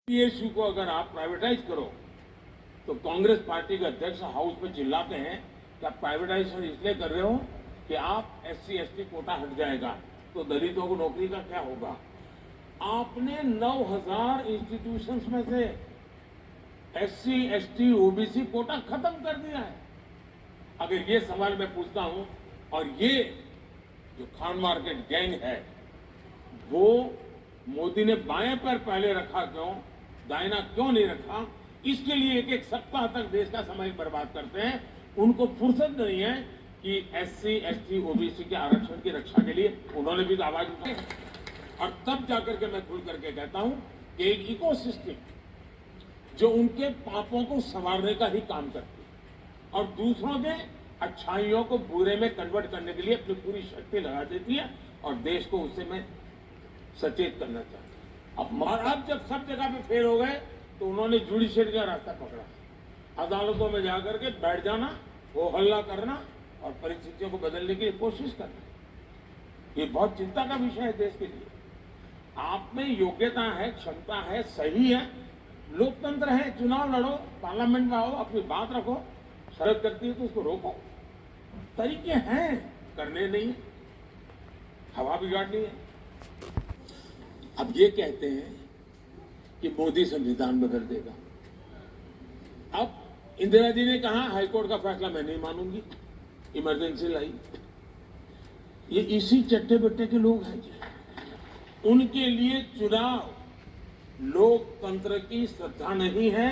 PSU को अगर आप प्राइवेटाइज करो तो कांग्रेस पार्टी के अध्यक्ष हाउस में चिल्लाते हैं कि आप प्राइवेटाइजेशन इसलिए कर रहे हो कि आप एससी एसटी कोटा हट जाएगा तो दलितों को नौकरी का क्या होगा। आपने 9000 इंस्टीट्यूशंस में से एससी एसटी ओबीसी कोटा खत्म कर दिया है। अगर ये सवाल मैं पूछता हूं, और ये जो खान मार्केट गैंग है वो मोदी ने बाएं पैर पहले रखा क्यों, दाहिना क्यों नहीं रखा, इसके लिए एक एक सप्ताह तक देश का समय बर्बाद करते हैं। उनको फुर्सत नहीं है कि एससी एसटी ओबीसी के आरक्षण की रक्षा के लिए उन्होंने भी आवाज उठाई। और तब जाकर के मैं खुल करके कहता हूं कि एक इकोसिस्टम जो उनके पापों को संवारने का ही काम करती है और दूसरों के अच्छाइयों को बुरे में कन्वर्ट करने के लिए अपनी पूरी शक्ति लगा देती है, और देश को उससे मैं सचेत करना चाहता हूं। अब महाराज जब सब जगह पे फेल हो गए तो उन्होंने जुडिशरी का रास्ता पकड़ा, अदालतों में जाकर के बैठ जाना, हो हल्ला करना और परिस्थितियों को बदलने की कोशिश करना। ये बहुत चिंता का विषय है देश के लिए। आप में योग्यता है, क्षमता है, सही है, लोकतंत्र है, चुनाव लड़ो, पार्लियामेंट में आओ, अपनी बात रखो, शरत करती है तो उसको रोको। तरीके हैं, करने नहीं, हवा बिगाड़नी है। अब ये कहते हैं कि मोदी संविधान बदल देगा। अब इंदिरा जी ने कहा हाईकोर्ट का फैसला मैं नहीं मानूंगी, इमरजेंसी लाई। ये इसी चट्टे बट्टे के लोग हैं जी। उनके लिए चुनाव लोकतंत्र की श्रद्धा नहीं है,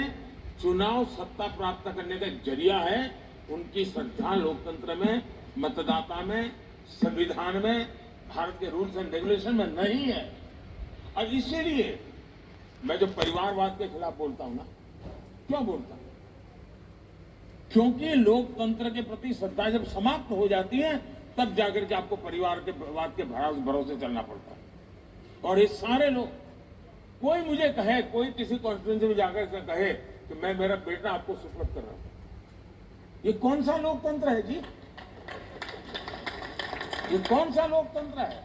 चुनाव सत्ता प्राप्त करने का जरिया है। उनकी श्रद्धा लोकतंत्र में, मतदाता में, संविधान में, भारत के रूल्स एंड रेगुलेशन में नहीं है। और इसीलिए मैं जो परिवारवाद के खिलाफ बोलता हूं ना, क्यों बोलता हूं? क्योंकि लोकतंत्र के प्रति श्रद्धा जब समाप्त हो जाती है तब जाकर के आपको परिवार के वाद के भरोसे चलना पड़ता है। और ये सारे लोग, कोई मुझे कहे, कोई किसी कॉन्स्टिट्यूंसी में जाकर के कहे कि मैं मेरा बेटा आपको सुपुर्द कर रहा हूं, ये कौन सा लोकतंत्र है जी? ये कौन सा लोकतंत्र है?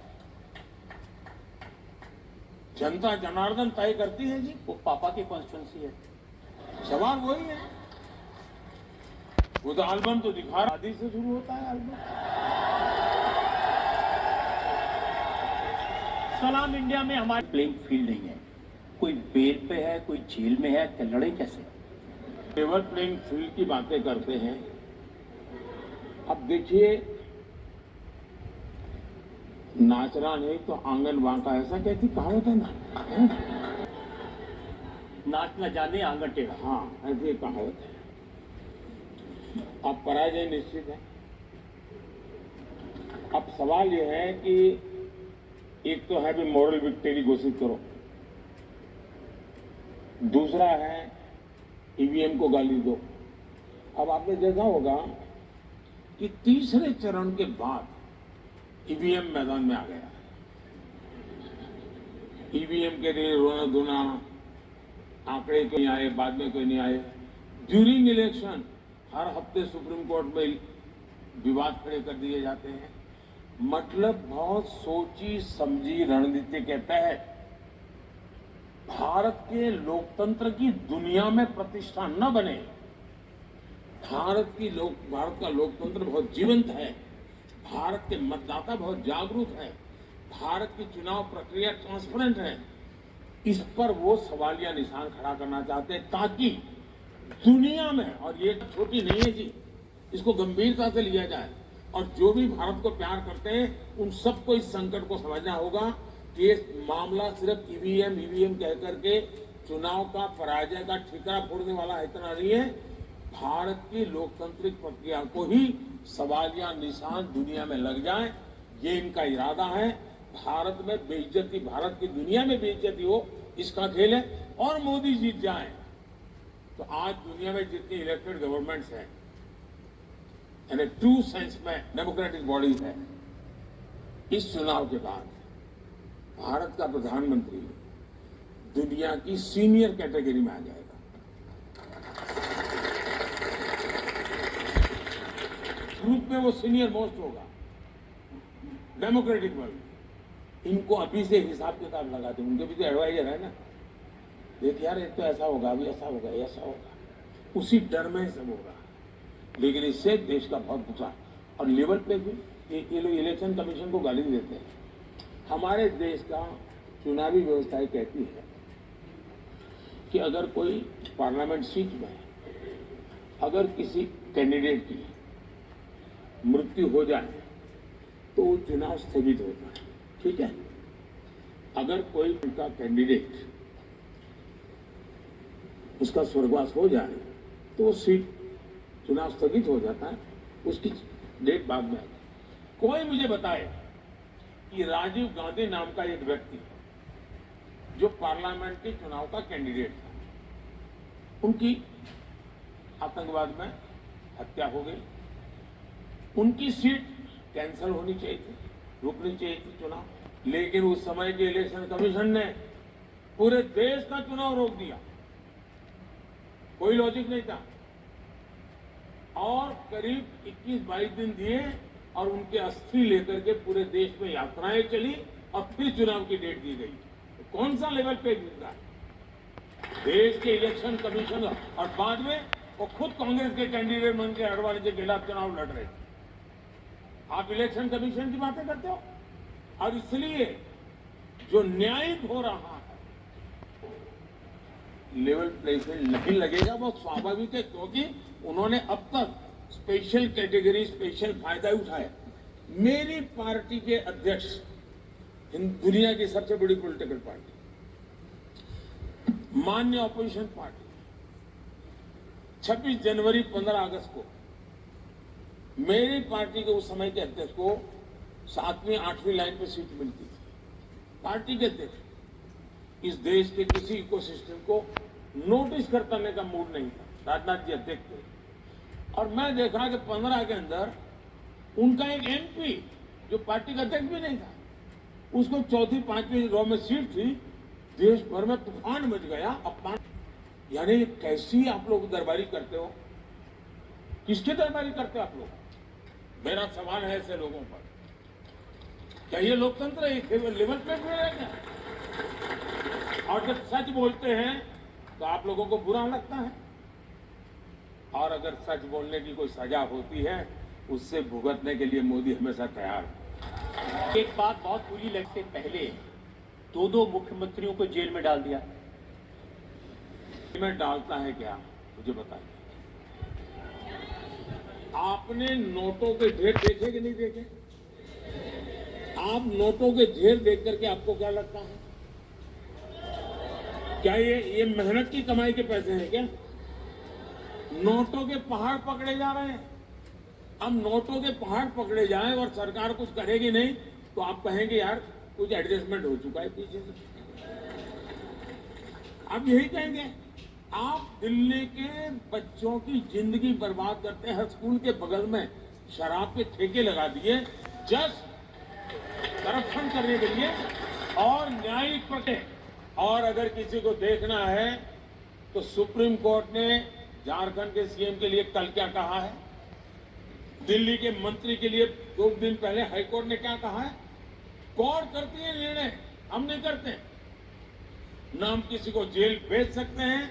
जनता जनार्दन तय करती है जी। वो पापा की कॉन्स्टिट्यूंसी है। सवाल वही है। वो तो एल्बम तो दिखा रहा, आदि से शुरू होता है एल्बम। सलाम इंडिया में हमारे प्लेइंग फील्ड नहीं है, कोई बेल पे है, कोई जेल में है, तो लड़े कैसे? लेवल प्लेइंग फील्ड की बातें करते हैं। अब देखिए, नाचना नहीं तो आंगन बांका, ऐसा कहती कहावत है ना, नाच न जाने आंगन टेढ़ा। हाँ, ऐसी कहावत है। अब पराजय निश्चित है। अब सवाल यह है कि एक तो है भी मॉरल विक्ट्री घोषित करो, दूसरा है ईवीएम को गाली दो। अब आपने देखा होगा कि तीसरे चरण के बाद ईवीएम मैदान में आ गया। ईवीएम के लिए रोना धोना, आंकड़े कोई आए, बाद में कोई नहीं आए। ड्यूरिंग इलेक्शन हर हफ्ते सुप्रीम कोर्ट में विवाद खड़े कर दिए जाते हैं। मतलब बहुत सोची समझी रणनीति के तहत भारत के लोकतंत्र की दुनिया में प्रतिष्ठा न बने। भारत का लोकतंत्र बहुत जीवंत है, भारत के मतदाता बहुत जागरूक हैं, भारत की चुनाव प्रक्रिया ट्रांसपेरेंट है। इस पर वो सवालिया निशान खड़ा करना चाहते हैं ताकि दुनिया में, और ये छोटी नहीं है जी, इसको गंभीरता से लिया जाए। और जो भी भारत को प्यार करते हैं उन सबको इस संकट को समझना होगा कि ये मामला सिर्फ ईवीएम कह करके चुनाव का पराजय का ठिकाना फोड़ने वाला इतना नहीं है। भारत की लोकतांत्रिक प्रक्रिया को ही सवालिया निशान दुनिया में लग जाए, ये इनका इरादा है। भारत में बेइज्जती, भारत की दुनिया में बेइज्जती हो, इसका खेल है। और मोदी जीत जाए तो आज दुनिया में जितनी इलेक्टेड गवर्नमेंट्स हैं, यानी ट्रू सेंस में डेमोक्रेटिक बॉडीज है, इस चुनाव के बाद भारत का प्रधानमंत्री दुनिया की सीनियर कैटेगरी में आ जाएगा। ग्रुप में वो सीनियर मोस्ट होगा डेमोक्रेटिक वर्ल्ड। इनको अभी से हिसाब किताब लगा दें, उनके भी तो एडवाइजर है ना, देख यार, एक तो ऐसा होगा, अभी ऐसा होगा, ऐसा होगा, उसी डर में सब होगा। लेकिन इससे देश का बहुत नुकसान। और लेवल पे भी ये लोग इलेक्शन कमीशन को गाली देते हैं। हमारे देश का चुनावी व्यवस्था कहती है कि अगर कोई पार्लियामेंट सीट में अगर किसी कैंडिडेट की मृत्यु हो जाए तो वो चुनाव स्थगित होता है, ठीक है। अगर कोई उनका कैंडिडेट उसका स्वर्गवास हो जाए तो वो सीट चुनाव स्थगित हो जाता है, उसकी डेट बाद में आती। कोई मुझे बताए कि राजीव गांधी नाम का एक व्यक्ति जो पार्लियामेंट के चुनाव का कैंडिडेट था, उनकी आतंकवाद में हत्या हो गई, उनकी सीट कैंसिल होनी चाहिए थी, रुकनी चाहिए थी चुनाव, लेकिन उस समय के इलेक्शन कमीशन ने पूरे देश का चुनाव रोक दिया। कोई लॉजिक नहीं था। और करीब 21-22 दिन दिए और उनके अस्थि लेकर के पूरे देश में यात्राएं चली और फिर चुनाव की डेट दी गई। तो कौन सा लेवल पे मिल रहा है देश के इलेक्शन कमीशन? और बाद में वो खुद कांग्रेस के कैंडिडेट बन के अडवाणी के खिलाफ चुनाव लड़ रहे थे। आप इलेक्शन कमीशन की बातें करते हो। और इसलिए जो न्यायिक हो रहा है लेवल प्ले फील्ड नहीं लगेगा, वो स्वाभाविक है, क्योंकि उन्होंने अब तक स्पेशल कैटेगरी, स्पेशल फायदा उठाया। मेरी पार्टी के अध्यक्ष, दुनिया की सबसे बड़ी पॉलिटिकल पार्टी, मान्य ऑपोजिशन पार्टी, 26 जनवरी 15 अगस्त को मेरी पार्टी के उस समय के अध्यक्ष को 7वीं 8वीं लाइन पे सीट मिलती थी। पार्टी के अध्यक्ष इस देश के किसी इकोसिस्टम को नोटिस करने का मूड नहीं था। राजनाथ जी अध्यक्ष थे और मैं देखा कि 15 के अंदर उनका एक एमपी जो पार्टी का अध्यक्ष भी नहीं था, उसको 4वीं 5वीं रो में सीट थी। देश भर में तूफान मच गया, अपमान। यानी कैसी आप लोग दरबारी करते हो? किसकी दरबारी करते हो आप लोग? मेरा सवाल है ऐसे लोगों पर। क्या ये लोकतंत्र है? लेवल प्लेट में रहेगा? और जब सच बोलते हैं तो आप लोगों को बुरा लगता है, और अगर सच बोलने की कोई सजा होती है उससे भुगतने के लिए मोदी हमेशा तैयार है। एक बात बहुत बुरी लगने से पहले 2 मुख्यमंत्रियों को जेल में डाल दिया। में डालता है क्या, मुझे बताइए। आपने नोटों के ढेर देखे कि नहीं देखे? आप नोटों के ढेर देख करके आपको क्या लगता है? क्या ये मेहनत की कमाई के पैसे हैं क्या? नोटों के पहाड़ पकड़े जा रहे हैं। अब नोटों के पहाड़ पकड़े जाएं और सरकार कुछ करेगी नहीं तो आप कहेंगे यार कुछ एडजस्टमेंट हो चुका है पीछे से। आप यही कहेंगे। आप दिल्ली के बच्चों की जिंदगी बर्बाद करते हैं। स्कूल के बगल में शराब के ठेके लगा दिए जस्ट करप्शन करने के लिए और न्यायिक पटे। और अगर किसी को देखना है तो सुप्रीम कोर्ट ने झारखंड के सीएम के लिए कल क्या कहा है, दिल्ली के मंत्री के लिए 2 दिन पहले हाईकोर्ट ने क्या कहा है। कोर्ट करती है निर्णय, हम नहीं करते। न हम किसी को जेल भेज सकते हैं,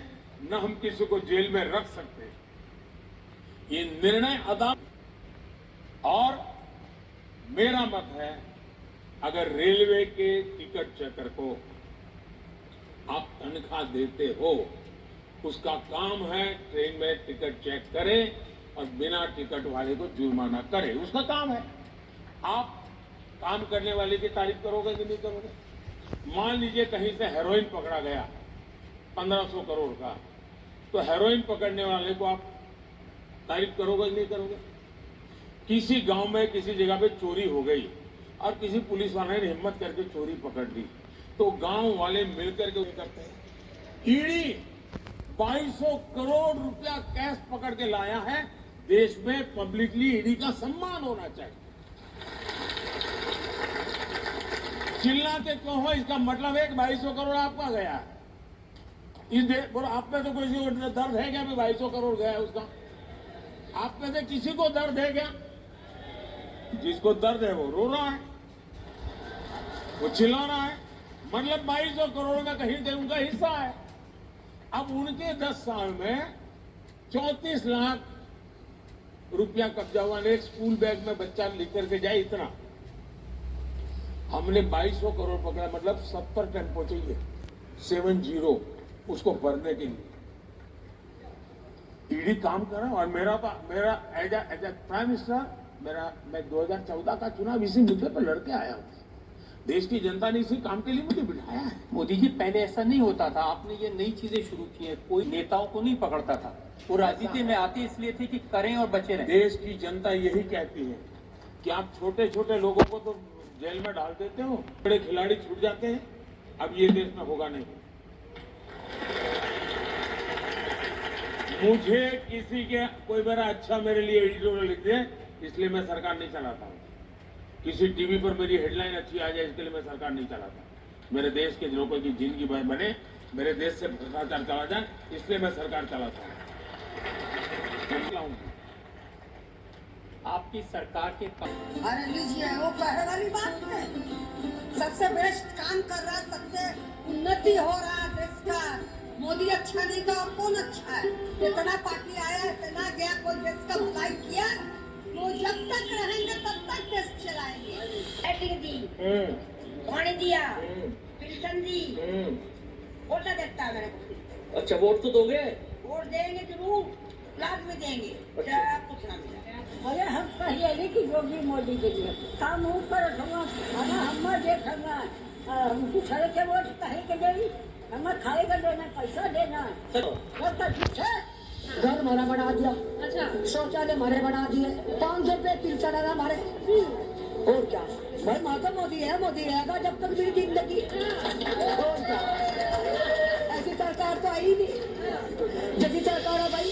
न हम किसी को जेल में रख सकते हैं। ये निर्णय अदालत। और मेरा मत है, अगर रेलवे के टिकट चेकर को आप तनख्वाह देते हो, उसका काम है ट्रेन में टिकट चेक करे और बिना टिकट वाले को जुर्माना करे, उसका काम है। आप काम करने वाले की तारीफ करोगे कि नहीं करोगे? मान लीजिए कहीं से हेरोइन पकड़ा गया 1500 करोड़ का, तो हेरोइन पकड़ने वाले को आप तारीफ करोगे कि नहीं करोगे? किसी गांव में किसी जगह पे चोरी हो गई और किसी पुलिस वाले ने हिम्मत करके चोरी पकड़ ली, तो गांव वाले मिलकर के करते हैं। ईडी 2200 करोड़ रुपया कैश पकड़ के लाया है। देश में पब्लिकली ईडी का सम्मान होना चाहिए। चिल्लाते क्यों हो? इसका मतलब है कि 2200 करोड़ आपका गया है। आप में तो कोई दर्द है क्या? 2200 करोड़ गया है उसका? आप में से किसी को दर्द है क्या? जिसको दर्द है वो रो रहा है, वो चिल्ला रहा है। मतलब 2200 करोड़ का कहीं से उनका हिस्सा है। अब उनके 10 साल में 34 लाख रुपया कब्जा हुआ। एक स्कूल बैग में बच्चा लिख करके जाए इतना। हमने 2200 करोड़ पकड़ा, मतलब 70 टेम्पो चाहिए, 70 उसको भरने के लिए। ईडी काम कर रहा। और मेरा एज ए प्राइम मिनिस्टर मैं 2014 का चुनाव इसी मुद्दे पर लड़के आया हूं। देश की जनता ने इसी काम के लिए मुझे बिठाया है। मोदी जी, पहले ऐसा नहीं होता था, आपने ये नई चीजें शुरू की हैं। कोई नेताओं को नहीं पकड़ता था, वो राजनीति में आते इसलिए थे कि करें और बचे रहें। देश की जनता यही कहती है कि आप छोटे छोटे लोगों को तो जेल में डाल देते हो, बड़े खिलाड़ी छूट जाते हैं। अब ये देश में होगा नहीं। मुझे किसी के कोई मेरा अच्छा मेरे लिए एडिटोरियल लिख दे, इसलिए मैं सरकार नहीं चलाता हूं। किसी टीवी पर मेरी हेडलाइन अच्छी आ जाए, इसके लिए मैं सरकार नहीं चलाता। मेरे देश के लोगों की जिंदगी बने, मेरे देश से भ्रष्टाचार चला जाए, इसलिए मैं सरकार चलाता हूं। आपकी सरकार के अरे लीजिए, वो पहले वाली बात है। सबसे बेस्ट काम कर रहा है, सबसे उन्नति हो रहा है देश का। मोदी अच्छा नहीं तो और कौन अच्छा है? इतना पार्टी आया, इतना गया, कोई देश का भलाई किया? वो जब तक रहेंगे तब तक देश चलाएंगे। लाइटिंग दी, पानी दिया, पेंशन दी, वोट देता है मेरे को। अच्छा, वोट तो दोगे? वोट देंगे जरूर, लाजमी देंगे। कुछ ना मिला। अरे हम पहले नहीं कि योगी मोदी के लिए काम ऊपर खाना हम देखा कुछ के वोट कहीं के देगी, हमें खाएगा देना, पैसा देना। घर हमारा बढ़ा दिया, अच्छा शौचालय हमारे बढ़ा दिए, 500 रुपये बिल चढ़ा हमारे। और क्या भाई, माता मोदी है जब तक मेरी जिंदगी। और क्या, ऐसी सरकार तो आई नहीं। जब सरकार है भाई,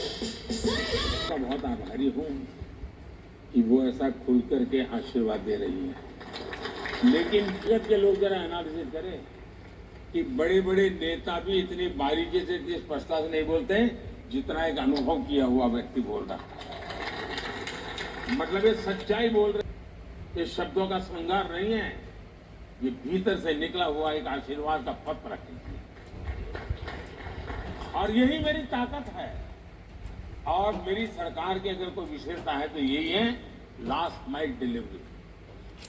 बहुत आभारी हूं कि वो ऐसा खुल करके आशीर्वाद दे रही है। लेकिन जब के लोग जरा एनालिसिस करें कि बड़े बड़े नेता भी इतनी बारीकी से इतनी स्पष्टता से नहीं बोलते हैं जितना एक अनुभव किया हुआ व्यक्ति बोल रहा है। मतलब ये सच्चाई बोल रहे, ये शब्दों का श्रृंगार नहीं है, ये भीतर से निकला हुआ एक आशीर्वाद का पत्र है। और यही मेरी ताकत है। और मेरी सरकार की अगर कोई विशेषता है तो यही है, लास्ट माइल डिलीवरी।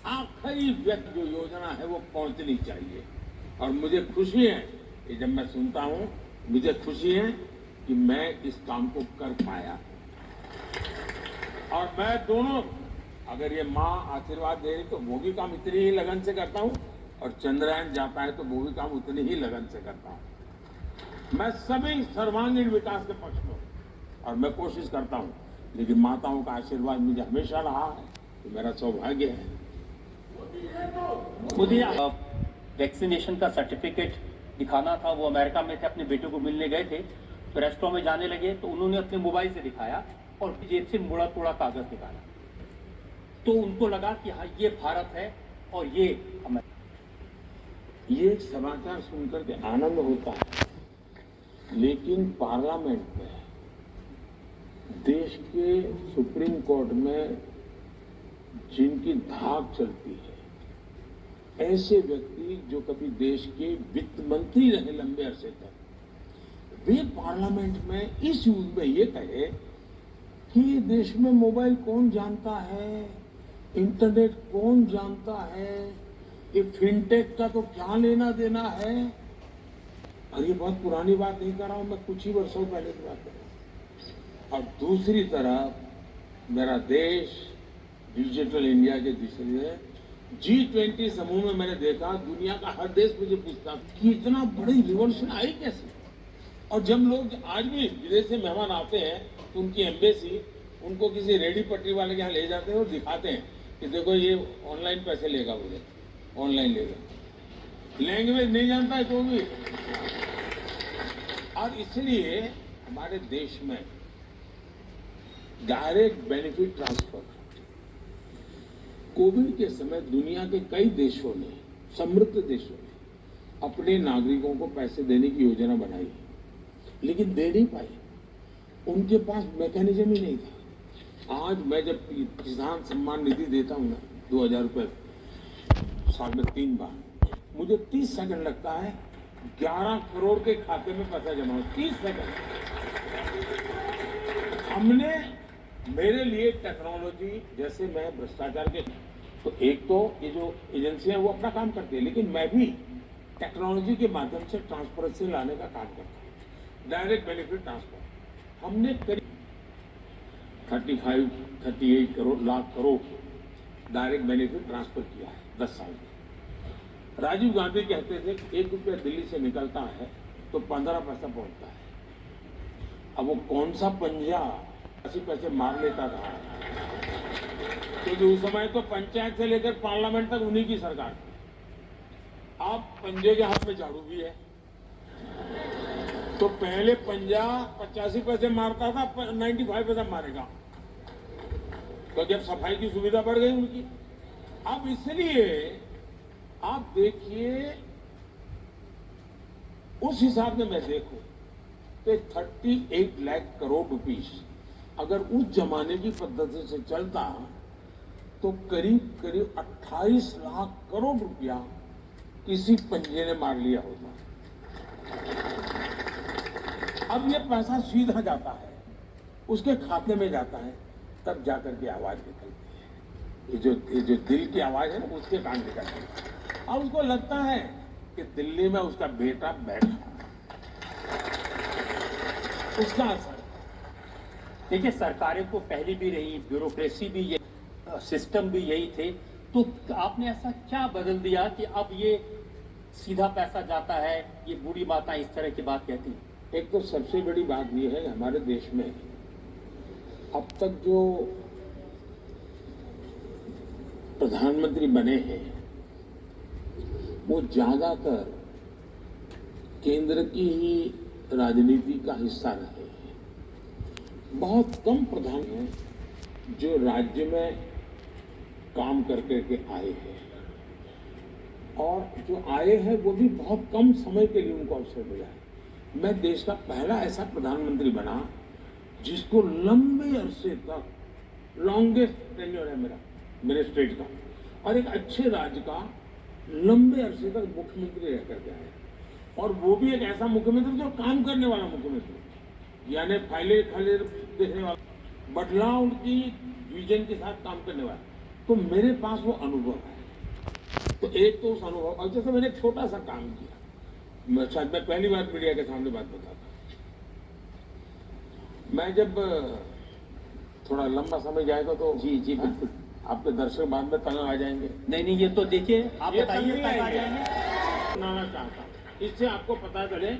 आखिरी व्यक्ति जो योजना है वो पहुंचनी चाहिए। और मुझे खुशी है कि जब मैं सुनता हूं, मुझे खुशी है कि मैं इस काम को कर पाया। और मैं दोनों, अगर ये माँ आशीर्वाद दे रही तो वो भी काम इतनी ही लगन से करता हूं, और चंद्रयान जाता है तो वो भी काम उतनी ही लगन से करता हूं। मैं सभी सर्वांगीण विकास के पक्ष में, और मैं कोशिश करता हूं, लेकिन माताओं का आशीर्वाद मुझे हमेशा रहा है, तो मेरा सौभाग्य है। मोदी, वैक्सीनेशन का सर्टिफिकेट दिखाना था, वो अमेरिका में थे, अपने बेटे को मिलने गए थे, तो रेस्टोरेंट में जाने लगे तो उन्होंने अपने मोबाइल से दिखाया और जेब से मुड़ा तोड़ा कागज निकाला। तो उनको लगा कि हाँ, ये भारत है और ये ये समाचार सुनकर के आनंद होता है, लेकिन पार्लियामेंट में, देश के सुप्रीम कोर्ट में जिनकी धाक चलती है, ऐसे व्यक्ति जो कभी देश के वित्त मंत्री रहे लंबे अरसे तक, वे पार्लियामेंट में इस युग में ये कहे कि देश में मोबाइल कौन जानता है, इंटरनेट कौन जानता है, ये फिनटेक का तो क्या लेना देना है। और ये बहुत पुरानी बात नहीं कर रहा हूं मैं, कुछ ही वर्षों पहले की बात कर रहा हूं। और दूसरी तरफ मेरा देश डिजिटल इंडिया के दिशा G20 समूह में मैंने देखा, दुनिया का हर देश मुझे पूछता कि इतना बड़ी रिवॉल्यूशन आई कैसे। और जब लोग आज भी विदेश से मेहमान आते हैं तो उनकी एम्बेसी उनको किसी रेडी पटरी वाले के यहाँ ले जाते हैं और दिखाते हैं कि देखो ये ऑनलाइन पैसे लेगा, मुझे ऑनलाइन लेगा, लैंग्वेज नहीं जानता है तो भी। और इसलिए हमारे देश में डायरेक्ट बेनिफिट ट्रांसफर, कोविड के समय दुनिया के कई देशों ने, समृद्ध देशों ने अपने नागरिकों को पैसे देने की योजना बनाई, लेकिन दे नहीं पाए, उनके पास मैकेनिज्म ही नहीं था। आज मैं जब किसान सम्मान निधि देता हूं ना, 2000 रुपये साल में 3 बार, मुझे 30 सेकंड लगता है 11 करोड़ के खाते में पैसा जमा हो 30 सेकंड। हमने मेरे लिए टेक्नोलॉजी, जैसे मैं भ्रष्टाचार के, तो एक तो ये जो एजेंसियां वो अपना काम करती है, लेकिन मैं भी टेक्नोलॉजी के माध्यम से ट्रांसपेरेंसी लाने का काम करता हूँ। डायरेक्ट बेनिफिट ट्रांसफर हमने करीब 38 crore lakh crore direct benefit transfer किया है 10 साल में। राजीव गांधी कहते थे कि 1 रुपया दिल्ली से निकलता है तो 15 पैसा पहुंचता है। अब वो कौन सा पंजा 80 पैसे मार लेता था, क्योंकि उस समय तो पंचायत से लेकर पार्लियामेंट तक उन्हीं की सरकार थी। अब पंजे के हाथ में झाड़ू भी है, तो पहले पंजा 85 पैसे मारता था, 95 पैसा मारेगा, क्योंकि अब सफाई की सुविधा बढ़ गई उनकी। अब इसलिए आप देखिए, उस हिसाब में मैं देखूं तो 38 लाख करोड़ रुपीस अगर उस जमाने की पद्धति से चलता तो करीब करीब 28 लाख करोड़ रुपया किसी पंजे ने मार लिया होता। अब ये पैसा सीधा जाता है, उसके खाते में जाता है, तब जाकर के आवाज निकलती है। ये जो दिल की आवाज है ना, उसके कान निकलती है। अब उसको लगता है कि दिल्ली में उसका बेटा बैठा, उसका असर। देखिए, सरकारें तो पहले भी रही, ब्यूरोक्रेसी भी ये, सिस्टम भी यही थे, तो आपने ऐसा क्या बदल दिया कि अब ये सीधा पैसा जाता है, ये बूढ़ी माताएं इस तरह की बात कहती हैं? एक तो सबसे बड़ी बात यह है, हमारे देश में अब तक जो प्रधानमंत्री बने हैं वो ज्यादातर केंद्र की ही राजनीति का हिस्सा रहे हैं। बहुत कम प्रधान हैं जो राज्य में काम करके के आए हैं, और जो आए हैं वो भी बहुत कम समय के लिए उनको अवसर मिला है। मैं देश का पहला ऐसा प्रधानमंत्री बना जिसको लंबे अरसे तक, लॉन्गेस्ट टेन्योर है मेरे स्टेट का, और एक अच्छे राज्य का लंबे अरसे तक मुख्यमंत्री रह करके आए, और वो भी एक ऐसा मुख्यमंत्री जो काम करने वाला मुख्यमंत्री, यानी फाइले खाले देखने वाला, बदलाव की विजन के साथ काम करने वाला। तो मेरे पास वो अनुभव है। तो एक तो उस अनुभव, और जैसे मैंने एक छोटा सा काम किया, शायद मैं पहली बार मीडिया के सामने बात बताता। मैं जब थोड़ा लंबा समय जाएगा तो जी बिल्कुल, आपके दर्शक बाद में तंग आ जाएंगे। नहीं, ये तो देखिए, आप ये बताइए तंग तक आ नहीं जाएंगे। सुनाना चाहता हूं, इससे आपको पता चले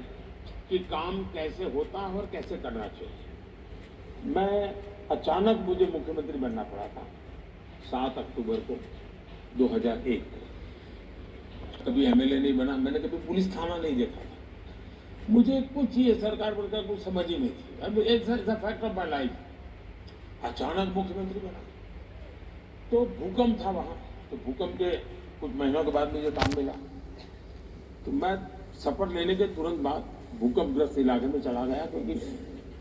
कि काम कैसे होता है और कैसे करना चाहिए। मैं अचानक मुझे मुख्यमंत्री बनना पड़ा था 7 अक्टूबर को 2001 को। कभी एमएलए नहीं बना, मैंने कभी पुलिस थाना नहीं देखा था, मुझे कुछ ये सरकार बनकर कुछ समझ ही नहीं थी। अब एक फैक्ट ऑफ माई लाइफ, अचानक मुख्यमंत्री बना। तो भूकंप था वहां, तो भूकंप के कुछ महीनों के बाद मुझे काम मिला, तो मैं शपथ लेने के तुरंत बाद भूकंपग्रस्त इलाके में चला गया, क्योंकि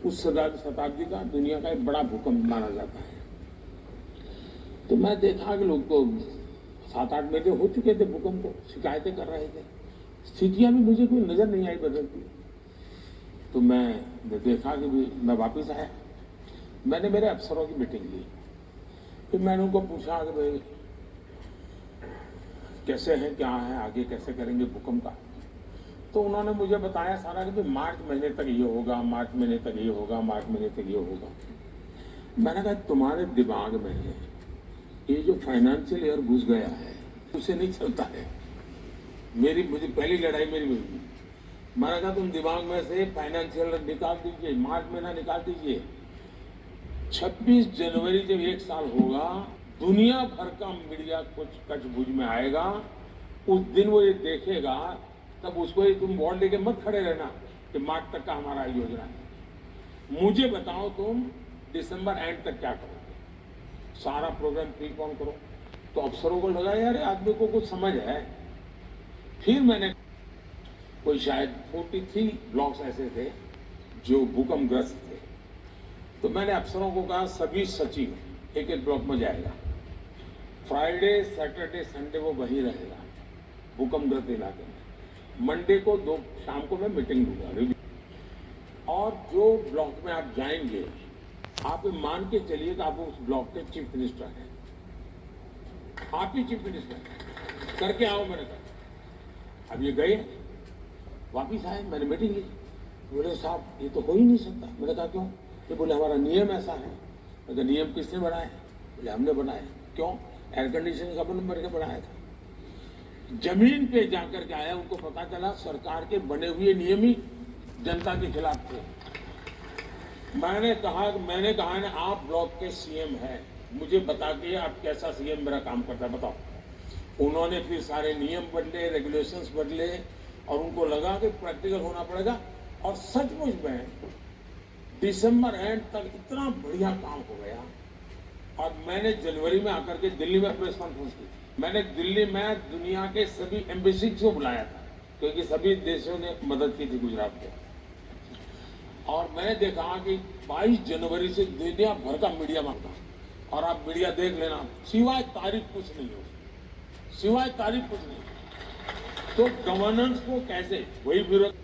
उस शताब्दी का दुनिया का एक बड़ा भूकंप माना जाता है। तो मैं देखा कि लोग तो 7-8 महीने हो चुके थे भूकंप को, शिकायतें कर रहे थे, स्थितियां भी मुझे कोई नजर नहीं आई बदलती। तो मैं देखा कि मैं वापस आया, मैंने मेरे अफसरों की मीटिंग ली, फिर मैंने उनको पूछा कि भाई कैसे है, क्या है, आगे कैसे करेंगे भूकंप का। तो उन्होंने मुझे बताया सारा कि भाई मार्च महीने तक ये होगा, मार्च महीने तक ये होगा, मार्च महीने तक ये होगा। मैंने कहा तुम्हारे दिमाग में है ये जो फाइनेंशियल ईयर घुस गया है उसे नहीं चलता है। मुझे पहली लड़ाई मेरी हुई। मैंने कहा तुम दिमाग में से फाइनेंशियल ईयर निकाल दीजिए, मार्च महीना निकाल दीजिए। 26 जनवरी जब 1 साल होगा, दुनिया भर का मीडिया कुछ कच्छ-भुज में आएगा, उस दिन वो ये देखेगा, तब उसको ही तुम वोट लेके मत खड़े रहना कि मार्च तक का हमारा योजना है। मुझे बताओ तुम दिसंबर एंड तक क्या करोगे, सारा प्रोग्राम प्रीपोन करो। तो अफसरों को लगा यार आदमी को कुछ समझ है। फिर मैंने कोई शायद 43 ब्लॉक्स ऐसे थे जो भूकंपग्रस्त थे, तो मैंने अफसरों को कहा सभी सचिव एक ब्लॉक में जाएगा, फ्राइडे सैटरडे संडे वो वहीं रहेगा भूकंपग्रस्त इलाके में, मंडे को शाम को मैं मीटिंग दूंगा और जो ब्लॉक में आप जाएंगे आप ये मान के चलिए कि आप उस ब्लॉक के चीफ मिनिस्टर हैं, आप ही चीफ मिनिस्टर करके आओ। मैंने कहा अब ये गए वापिस आए, मैंने मीटिंग ली, बोले साहब ये तो हो ही नहीं सकता। मैंने कहा क्यों? ये बोले हमारा नियम ऐसा है। मैंने कहा नियम किसने बनाया? बोले हमने बनाया। क्यों? एयर कंडीशन का बन करके बनाया था। जमीन पे जाकर के आया, उनको पता चला सरकार के बने हुए नियम ही जनता के खिलाफ थे। मैंने कहा ना आप ब्लॉक के सीएम हैं, मुझे बता के आप कैसा सीएम मेरा काम करता है बताओ। उन्होंने फिर सारे नियम बदले, रेगुलेशंस बदले और उनको लगा कि प्रैक्टिकल होना पड़ेगा और सचमुच में दिसंबर एंड तक इतना बढ़िया काम हो गया। और मैंने जनवरी में आकर के दिल्ली में प्रेस कॉन्फ्रेंस की। मैंने दिल्ली में दुनिया के सभी एम्बेसीज को बुलाया था क्योंकि सभी देशों ने मदद की थी गुजरात को। और मैंने देखा कि 22 जनवरी से दुनिया भर का मीडिया मांगता और आप मीडिया देख लेना, सिवाय तारीफ कुछ नहीं हो, सिवाय तारीफ कुछ नहीं। तो गवर्नेंस को कैसे वही विरोध।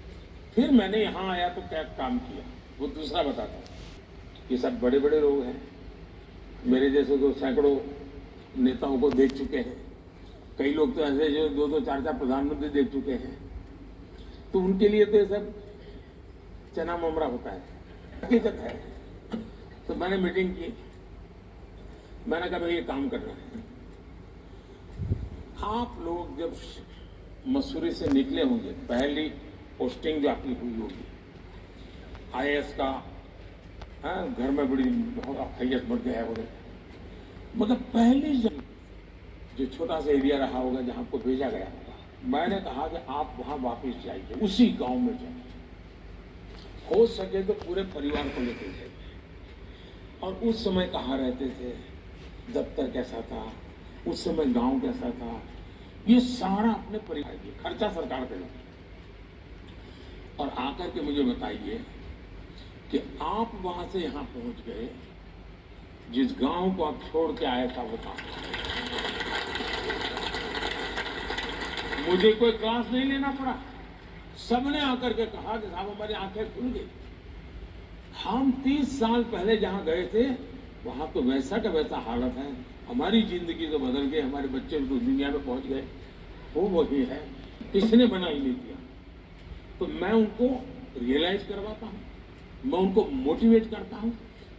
फिर मैंने यहाँ आया तो क्या काम किया वो दूसरा बताता हूँ। ये सब बड़े बड़े लोग हैं, मेरे जैसे तो सैकड़ों नेताओं को देख चुके हैं, कई लोग तो ऐसे जो 2-2, 4-4 प्रधानमंत्री देख चुके हैं। तो उनके लिए तो ये सब चना ममरा होता है, हकीकत है। तो मैंने मीटिंग की, मैंने कहा भाई ये काम करना है। आप लोग जब मसूरी से निकले होंगे, पहली पोस्टिंग जो आपकी हुई होगी आईएएस का, घर में बड़ी बहुत हैसियत बढ़ गया है वो, मगर पहली जो छोटा सा एरिया रहा होगा जहां आपको भेजा गया होगा, मैंने कहा कि आप वहां वापस जाइए, उसी गांव में जाइए, हो सके तो पूरे परिवार को लेकर जाइए। और उस समय कहाँ रहते थे, दफ्तर कैसा था, उस समय गांव कैसा था, ये सारा अपने परिवार की खर्चा सरकार करेगी। और आकर के मुझे बताइए कि आप वहां से यहां पहुंच गए, जिस गांव को आप छोड़ के आए था वो गांव, मुझे कोई क्लास नहीं लेना पड़ा, सबने आकर के कहा कि साहब हमारी आंखें खुल गई। हम 30 साल पहले जहां गए थे वहां तो वैसा का वैसा हालत है, हमारी जिंदगी तो बदल गई, हमारे बच्चे तो दुनिया में पहुंच गए, वो वही है, किसने बना ही नहीं किया। तो मैं उनको रियलाइज करवाता हूँ, मैं उनको मोटिवेट करता हूँ।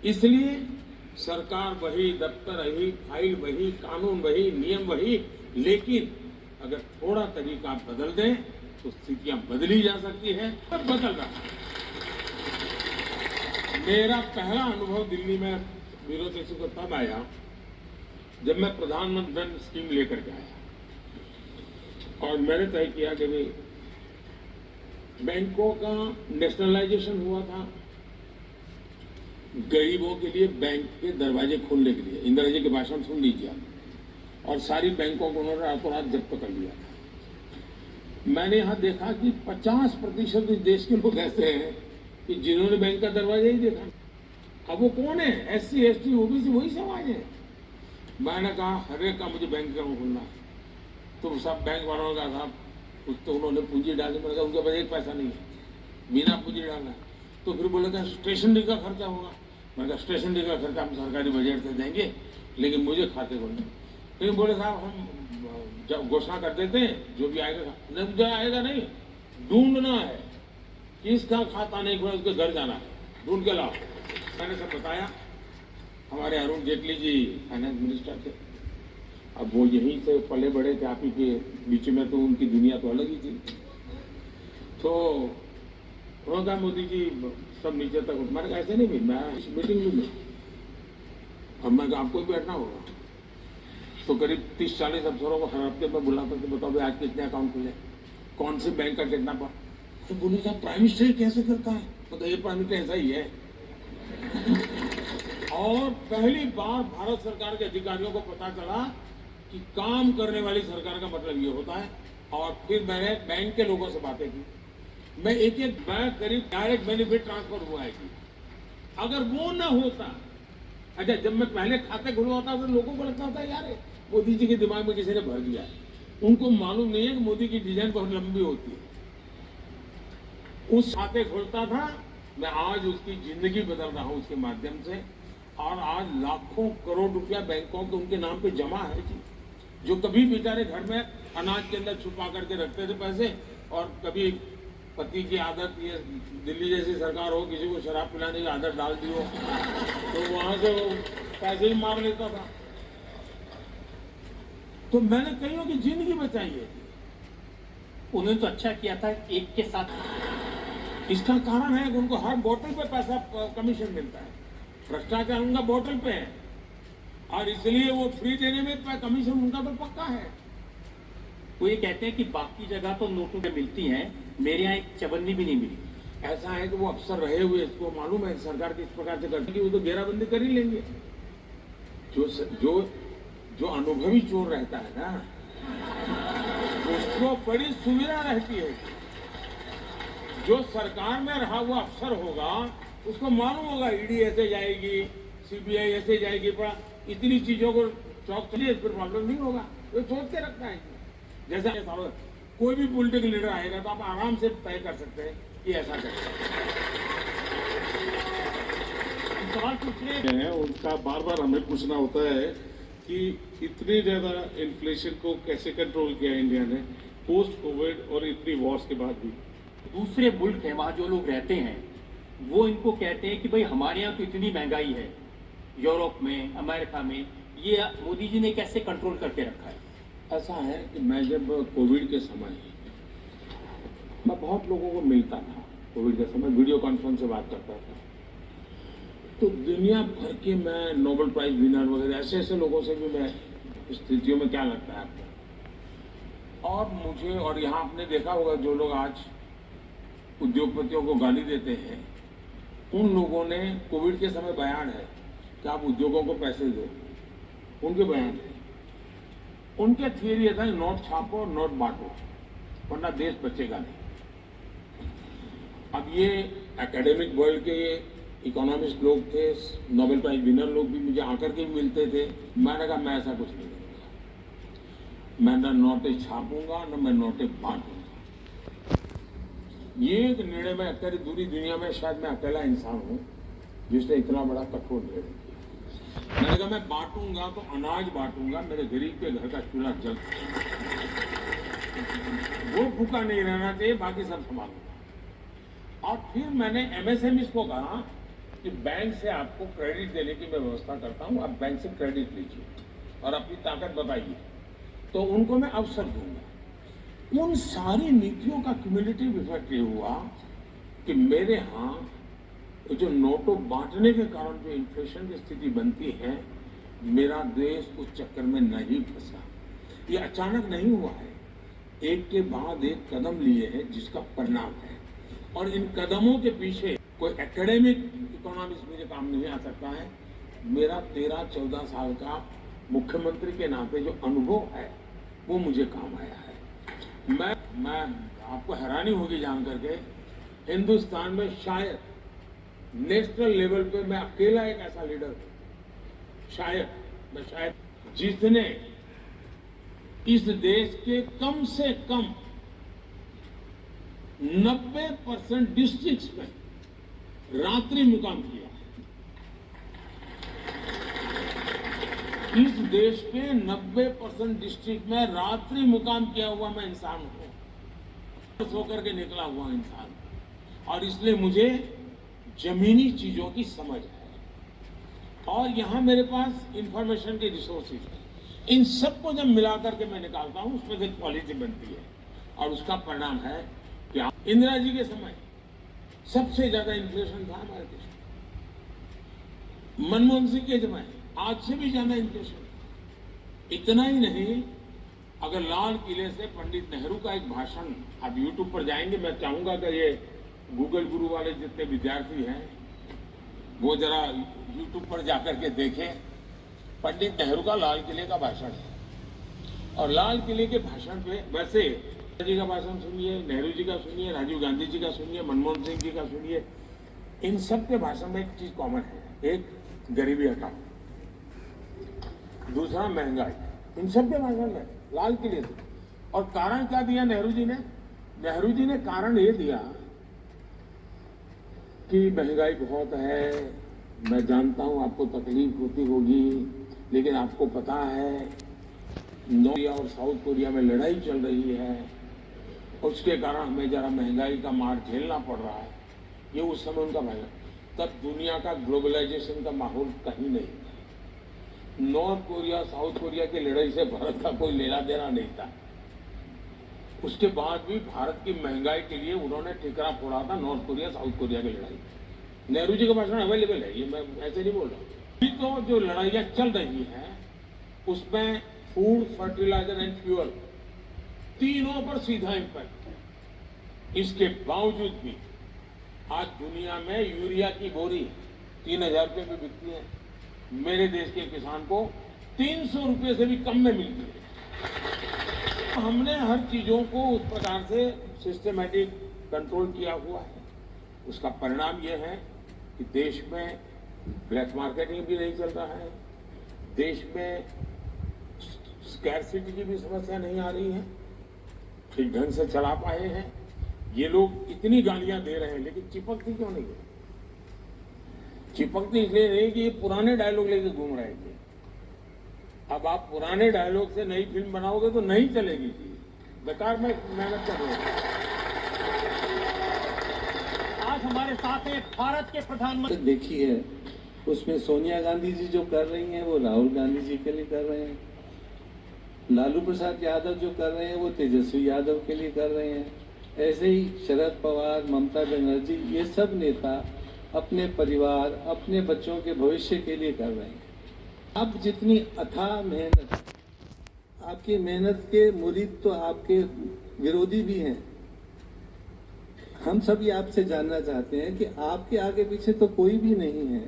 इसलिए सरकार वही, दफ्तर वही, फाइल वही, कानून वही, नियम वही, लेकिन अगर थोड़ा तरीका बदल दें तो स्थितियां बदली जा सकती है। और बदल रहा है। मेरा पहला अनुभव दिल्ली में ब्यूरोक्रेसी को तब आया जब मैं प्रधानमंत्री धन स्कीम लेकर के आया और मैंने तय किया कि भाई बैंकों का नेशनलाइजेशन हुआ था, गरीबों के लिए बैंक के दरवाजे खोलने के लिए। इंदिरा जी के भाषण सुन लीजिए आप। और सारी बैंकों को उन्होंने रातों रात जब्त कर लिया था। मैंने यहां देखा कि 50% इस देश के लोग ऐसे हैं कि जिन्होंने बैंक का दरवाजा ही देखा। अब वो कौन है? SC, ST, OBC वही समाज है। मैंने कहा हर एक का मुझे बैंक अकाउंट खोलना है। तो सब बैंक वालों का साहब कुछ तो उन्होंने पूंजी डाली। मैंने कहा उनके पास एक पैसा नहीं है, बिना पूंजी डालना है। तो फिर बोले कि स्टेशनरी का खर्चा होगा। मैंने कहा स्टेशनरी का खर्चा हम सरकारी बजट से देंगे, लेकिन मुझे खाते खोलने। लेकिन बोले साहब हम जब घोषणा कर देते हैं जो भी आएगा, नहीं जो आएगा नहीं, ढूंढना है, किसका खाता नहीं खुला उसके घर जाना है, ढूंढ के लाओ। मैंने सब बताया। हमारे अरुण जेटली जी फाइनेंस मिनिस्टर थे, अब वो यहीं से पले बड़े थे, आप ही के बीच में, तो उनकी दुनिया तो अलग ही थी। तो उन्होंने कहा मोदी जी सब नीचे तक उठ। मैंने कहा ऐसे नहीं भाई, मैं इस मीटिंग में अब मैं आपको भी बैठना होगा। तो करीब 30-40 अफसरों को हर हफ्ते में बुलाता था, बताओ भाई आज कितने अकाउंट खुले, कौन से बैंक का कितना पर। तो बोले साहब प्राइम मिनिस्टर कैसे करता है? तो ये प्राइम मिनिस्टर ऐसा ही है। और पहली बार भारत सरकार के अधिकारियों को पता चला कि काम करने वाली सरकार का मतलब ये होता है। और फिर मैंने बैंक के लोगों से बातें की। मैं एक बैंक करीब डायरेक्ट बेनिफिट ट्रांसफर हुआ है कि अगर वो ना होता, अच्छा जब मैं पहले खाते खुलवाता तो लोगों को लगता था यार मोदी जी के दिमाग में किसी ने भर दिया है। उनको मालूम नहीं है कि मोदी की डिजाइन बहुत लंबी होती है। उस खाते खोलता था, मैं आज उसकी जिंदगी बदल रहा हूं उसके माध्यम से। और आज लाखों करोड़ रुपया बैंकों के उनके नाम पे जमा है जी, जो कभी बेचारे घर में अनाज के अंदर छुपा करके रखते थे पैसे, और कभी पति की आदत, ये दिल्ली जैसी सरकार हो, किसी को शराब पिलाने की आदत डाल दी हो, तो वहां से वो पैसे ही मार लेता था। तो मैंने कईयों की जिंदगी बचाई है। उन्होंने तो अच्छा किया था एक के साथ। इसका कारण है कि उनको हर बोतल पे पैसा कमीशन मिलता है। भ्रष्टाचार उनका बोतल पे है, और इसलिए वो फ्री देने में कमीशन उनका तो पक्का है। वो ये कहते हैं कि बाकी जगह तो नोटों पे मिलती हैं, मेरे यहाँ एक चवन्नी भी नहीं मिली। ऐसा है कि वो अफसर रहे हुए, इसको मालूम है सरकार किस प्रकार से करती है, वो तो घेराबंदी कर ही लेंगे। जो अनुभवी चोर रहता है ना, उसको बड़ी सुविधा रहती है। जो सरकार में रहा हुआ अफसर होगा, उसको मालूम होगा ईडी ऐसे जाएगी, सीबीआई ऐसे जाएगी, पर इतनी चीजों को चौक चलिए, फिर प्रॉब्लम नहीं होगा। तो सोच के रखता है। जैसा कोई भी पॉलिटिकल लीडर आएगा तो आप आराम से तय कर सकते हैं कि ऐसा करते सवाल पूछने हैं, उनका बार बार हमें पूछना होता है कि इतनी ज्यादा इन्फ्लेशन को कैसे कंट्रोल किया इंडिया ने पोस्ट कोविड और इतनी वॉर्स के बाद भी। दूसरे मुल्क हैं, वहाँ जो लोग रहते हैं वो इनको कहते हैं कि भाई हमारे यहाँ तो इतनी महंगाई है, यूरोप में, अमेरिका में, ये मोदी जी ने कैसे कंट्रोल करके रखा है। ऐसा है कि मैं जब कोविड के समय, मैं बहुत लोगों को मिलता था, कोविड के समय वीडियो कॉन्फ्रेंस से बात करता था, तो दुनिया भर के मैं नोबेल प्राइज विनर वगैरह ऐसे ऐसे लोगों से भी मैं स्थितियों में, क्या लगता है आपको। और मुझे, और यहाँ आपने देखा होगा जो लोग आज उद्योगपतियों को गाली देते हैं, उन लोगों ने कोविड के समय बयान है कि आप उद्योगों को पैसे दो, उनके बयान है। उनके थियरी था नोट छापो नोट बांटो, वरना देश बचेगा नहीं। अब ये एकेडमिक वर्ल्ड के इकोनॉमिस्ट लोग थे, नोबेल प्राइज विनर लोग भी मुझे आकर के मिलते थे। मैंने कहा मैं ऐसा कुछ नहीं करूंगा, मैं न नोटें छापूंगा न मैं नोटें बांटूंगा। ये एक निर्णय में अकेले, पूरी दुनिया में शायद मैं अकेला इंसान हूं जिसने इतना बड़ा कठोर निर्णय किया। मैंने कहा मैं बांटूंगा तो अनाज बांटूंगा, मेरे गरीब के घर का चूल्हा जल, वो भूखा नहीं रहना चाहिए, बाकी सब संभालूंगा। और फिर मैंने एमएसएमई को कहा कि बैंक से आपको क्रेडिट देने की मैं व्यवस्था करता हूं, आप बैंक से क्रेडिट लीजिए और अपनी ताकत बताइए, तो उनको मैं अवसर दूंगा। उन सारी नीतियों का क्यूमुलेटिव इफेक्ट ये हुआ कि मेरे यहाँ जो नोटों बांटने के कारण जो इन्फ्लेशन की स्थिति बनती है, मेरा देश उस चक्कर में नहीं फंसा। ये अचानक नहीं हुआ है, एक के बाद एक कदम लिए हैं जिसका परिणाम है। और इन कदमों के पीछे कोई एकेडमिक इकोनॉमिक्स मुझे काम नहीं आ सकता है। मेरा 13-14 साल का मुख्यमंत्री के नाते जो अनुभव है वो मुझे काम आया है। मैं आपको हैरानी होगी जान करके, हिंदुस्तान में शायद नेशनल लेवल पे मैं अकेला एक ऐसा लीडर हूं, शायद जिसने इस देश के कम से कम 90% डिस्ट्रिक्ट्स में रात्रि मुकाम किया। इस देश के 90% डिस्ट्रिक्ट में रात्रि मुकाम किया हुआ मैं इंसान हूं, सोकर के निकला हुआ इंसान, और इसलिए मुझे जमीनी चीजों की समझ है। और यहां मेरे पास इंफॉर्मेशन के रिसोर्सेज है। इन सबको जब मिलाकर के मैं निकालता हूं, उसमें से पॉलिसी बनती है, और उसका परिणाम है कि इंदिरा जी के समय सबसे ज्यादा इन्फ्लेशन था हमारे देश में। मनमोहन सिंह के समय आज से भी ज्यादा इन्फ्लेशन। इतना ही नहीं, अगर लाल किले से पंडित नेहरू का एक भाषण आप यूट्यूब पर जाएंगे, मैं चाहूंगा कि ये गूगल गुरु वाले जितने विद्यार्थी हैं वो जरा यूट्यूब पर जाकर के देखें। पंडित नेहरू का लाल किले का भाषण है, और लाल किले के भाषण पे वैसे जी का भाषण सुनिए, नेहरू जी का सुनिए, राजीव गांधी जी का सुनिए, मनमोहन सिंह जी का सुनिए, इन सब के भाषण में एक चीज कॉमन है, एक गरीबी हटाओ, दूसरा महंगाई। इन सब के भाषण में लाल किले से। और कारण क्या दिया नेहरू जी ने? नेहरू जी ने कारण ये दिया कि महंगाई बहुत है, मैं जानता हूं आपको तकलीफ होती होगी, लेकिन आपको पता है नॉर्थ कोरिया और साउथ कोरिया में लड़ाई चल रही है, उसके कारण हमें जरा महंगाई का मार झेलना पड़ रहा है। ये उस समय उनका महंगा, तब दुनिया का ग्लोबलाइजेशन का माहौल कहीं नहीं था। नॉर्थ कोरिया साउथ कोरिया की लड़ाई से भारत का कोई लेना देना नहीं था। उसके बाद भी भारत की महंगाई के लिए उन्होंने ठिकरा फोड़ा था नॉर्थ कोरिया साउथ कोरिया की लड़ाई। नेहरू जी का भाषण अवेलेबल है, ये मैं ऐसे नहीं बोल रहा हूँ। अभी तो जो लड़ाइयाँ चल रही हैं उसमें फूड, फर्टिलाइजर एंड फ्यूअल तीनों पर सीधा इम्पैक्ट। इसके बावजूद भी आज दुनिया में यूरिया की बोरी 3,000 रुपये में बिकती है, मेरे देश के किसान को 300 रुपये से भी कम में मिलती है। हमने हर चीजों को उस प्रकार से सिस्टमैटिक कंट्रोल किया हुआ है। उसका परिणाम यह है कि देश में ब्लैक मार्केटिंग भी नहीं चल रहा है, देश में स्कैरसिटी की भी समस्या नहीं आ रही है, ठीक ढंग से चला पाए हैं। ये लोग इतनी गालियां दे रहे हैं, लेकिन चिपकती क्यों नहीं है? चिपकती इसलिए नहीं कि ये पुराने डायलॉग लेके घूम रहे थे। अब आप पुराने डायलॉग से नई फिल्म बनाओगे तो नहीं चलेगी, बेकार में मेहनत कर रहे हैं। आज हमारे साथ हैं भारत के प्रधानमंत्री। देखी है, उसमें सोनिया गांधी जी जो कर रही हैं वो राहुल गांधी जी के लिए कर रहे हैं, लालू प्रसाद यादव जो कर रहे हैं वो तेजस्वी यादव के लिए कर रहे हैं। ऐसे ही शरद पवार, ममता बनर्जी, ये सब नेता अपने परिवार, अपने बच्चों के भविष्य के लिए कर रहे हैं। अब जितनी अथाह मेहनत, आपकी मेहनत के मुरीद तो आपके विरोधी भी हैं। हम सभी आपसे जानना चाहते हैं कि आपके आगे पीछे तो कोई भी नहीं है,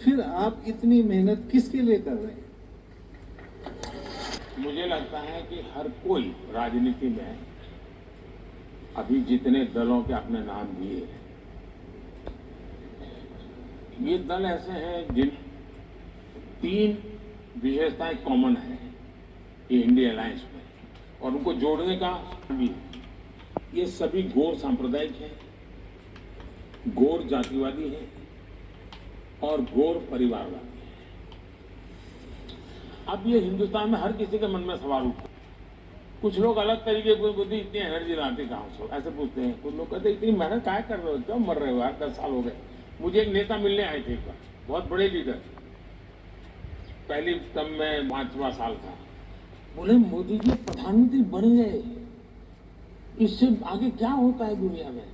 फिर आप इतनी मेहनत किसके लिए कर रहे हैं? मुझे लगता है कि हर कोई राजनीति में अभी जितने दलों के आपने नाम दिए, ये दल ऐसे हैं जिन 3 विशेषताएं कॉमन है ये इंडिया अलायंस में, और उनको जोड़ने का भी ये सभी गौर सांप्रदायिक हैं, गौर जातिवादी हैं और गौर परिवारवादी हैं। अब ये हिंदुस्तान में हर किसी के मन में सवाल उठता है। कुछ लोग अलग तरीके की बुद्धि, इतनी एनर्जी लाते कहाँ से, ऐसे पूछते हैं। कुछ लोग कहते हैं इतनी मेहनत क्या कर रहे हो, क्यों मर रहे हो यार, 10 साल हो गए। मुझे एक नेता मिलने आए थे एक बार, बहुत बड़े लीडर, पहली तब मैं 5वां साल था। बोले मोदी जी प्रधानमंत्री बन गए, इससे आगे क्या होता है दुनिया में,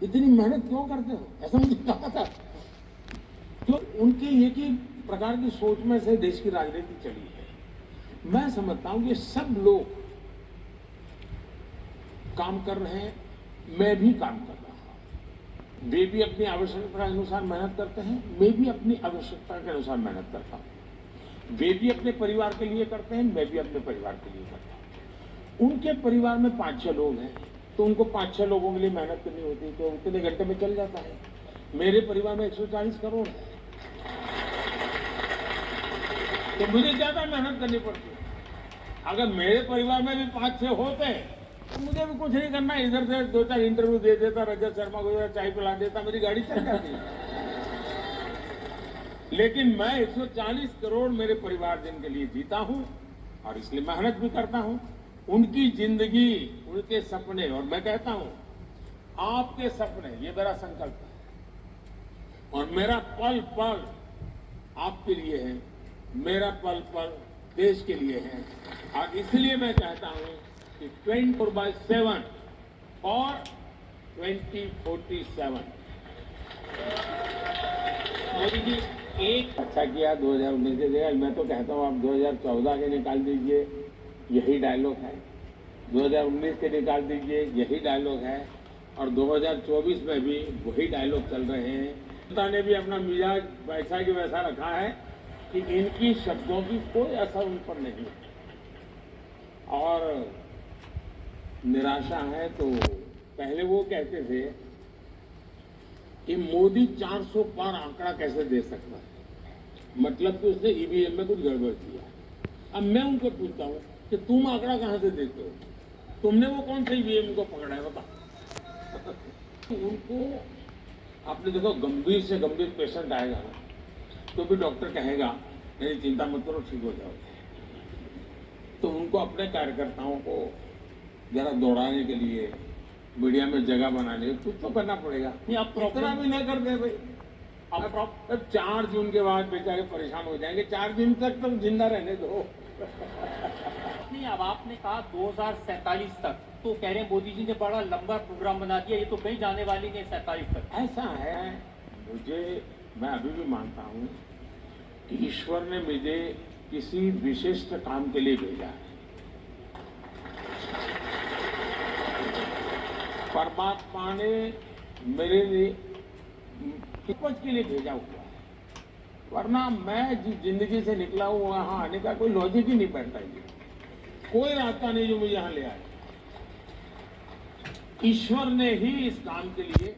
इतनी मेहनत क्यों करते हो, ऐसा मुझे कहा था। तो उनके एक ही प्रकार की सोच में से देश की राजनीति चली है। मैं समझता हूं कि सब लोग काम कर रहे हैं, मैं भी काम कर रहा हूं। वे भी अपनी आवश्यकता के अनुसार मेहनत करते हैं, मैं भी अपनी आवश्यकता के अनुसार मेहनत करता हूं। वे भी अपने परिवार के लिए करते हैं, मैं भी अपने परिवार के लिए करता हूं। उनके परिवार में 5-6 लोग हैं तो उनको 5-6 लोगों के लिए मेहनत करनी होती है, तो उतने घंटे में चल जाता है। मेरे परिवार में 140 करोड़ है तो मुझे ज्यादा मेहनत करनी पड़ती है। अगर मेरे परिवार में भी 5-6 होते तो मुझे भी कुछ नहीं करना, इधर से 2-4 इंटरव्यू दे देता, रजत शर्मा को चाय पिला देता, मेरी गाड़ी चल जाती। लेकिन मैं 140 करोड़ मेरे परिवारजन के लिए जीता हूं और इसलिए मेहनत भी करता हूं। उनकी जिंदगी, उनके सपने, और मैं कहता हूं आपके सपने, ये मेरा संकल्प है और मेरा पल पल आपके लिए है, मेरा पल पल देश के लिए है। और इसलिए मैं चाहता हूं कि 24/7 और 2047 मोदी जी एक अच्छा किया 2019 के जगह। मैं तो कहता हूं आप 2014 के निकाल दीजिए, यही डायलॉग है। 2019 के निकाल दीजिए, यही डायलॉग है। और 2024 में भी वही डायलॉग चल रहे हैं। जनता ने भी अपना मिजाज वैसा की वैसा रखा है कि इनकी शब्दों की कोई असर उन पर नहीं है। और निराशा है तो पहले वो कहते थे कि मोदी 400 पार आंकड़ा कैसे दे सकता है, मतलब कि उसने ईवीएम में कुछ गड़बड़ किया। अब मैं उनको पूछता हूं कि तुम आंकड़ा कहां से देते हो, तुमने वो कौन से ईवीएम को पकड़ा है बता। उनको आपने देखो गंभीर से गंभीर पेशेंट आएगा ना, तो भी डॉक्टर कहेगा नहीं चिंता मत करो, ठीक हो जाओगे। तो उनको अपने कार्यकर्ताओं को जरा दौड़ाने के लिए, मीडिया में जगह बनाने के लिए कुछ तो करना पड़ेगा। नहीं, अब problem- इतना भी नहीं कर दे भाई। अब 4 जून के बाद बेचारे परेशान हो जाएंगे। 4 दिन तक तो जिंदा रहने दो। नहीं, अब आपने कहा 2047 तक, तो कह रहे हैं मोदी जी ने बड़ा लंबा प्रोग्राम बना दिया, ये तो कहीं जाने वाली नहीं 47 तक। ऐसा है, मैं अभी भी मानता हूं कि ईश्वर ने मुझे किसी विशिष्ट काम के लिए भेजा है। परमात्मा ने मेरे लिए उपज के लिए भेजा हुआ है, वरना मैं जिस जिंदगी से निकला हूं वहां आने का कोई लॉजिक ही नहीं बैठता है। कोई रास्ता नहीं जो मुझे यहां ले आए। ईश्वर ने ही इस काम के लिए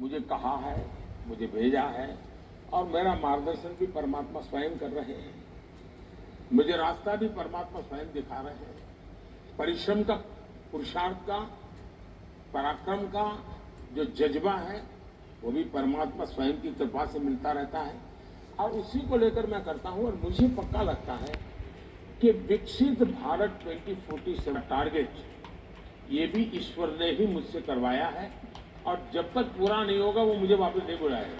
मुझे कहा है, मुझे भेजा है, और मेरा मार्गदर्शन भी परमात्मा स्वयं कर रहे हैं। मुझे रास्ता भी परमात्मा स्वयं दिखा रहे हैं। परिश्रम का, पुरुषार्थ का, पराक्रम का जो जज्बा है वो भी परमात्मा स्वयं की कृपा से मिलता रहता है, और उसी को लेकर मैं करता हूं। और मुझे पक्का लगता है कि विकसित भारत 2047 टारगेट ये भी ईश्वर ने ही मुझसे करवाया है, और जब तक पूरा नहीं होगा वो मुझे वापस नहीं बुलाएगा।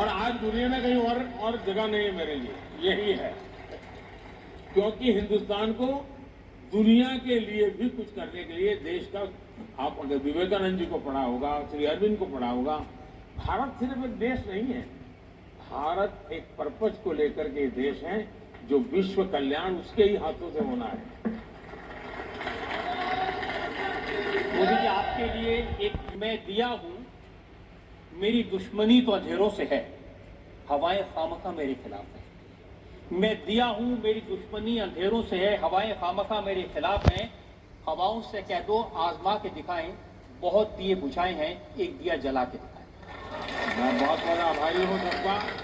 और आज दुनिया में कहीं और जगह नहीं है मेरे लिए, यही है। क्योंकि हिंदुस्तान को दुनिया के लिए भी कुछ करने के लिए देश का, आप अगर विवेकानंद जी को पढ़ा होगा, श्री अरविंद को पढ़ा होगा, भारत सिर्फ एक देश नहीं है, भारत एक पर्पज को लेकर के देश है जो विश्व कल्याण उसके ही हाथों से होना है। मोदी जी, आपके लिए एक मैं दिया हूं, मेरी दुश्मनी तो अंधेरों से है, हवाएं खामखा मेरे खिलाफ है। मैं दिया हूं, मेरी दुश्मनी अंधेरों से है, हवाएं खामखा मेरे खिलाफ हैं। हवाओं से कह दो आजमा के दिखाएं, बहुत दिए बुझाए हैं, एक दिया जला के दिखाएं। मैं बहुत बड़ा आभारी हूं सबका।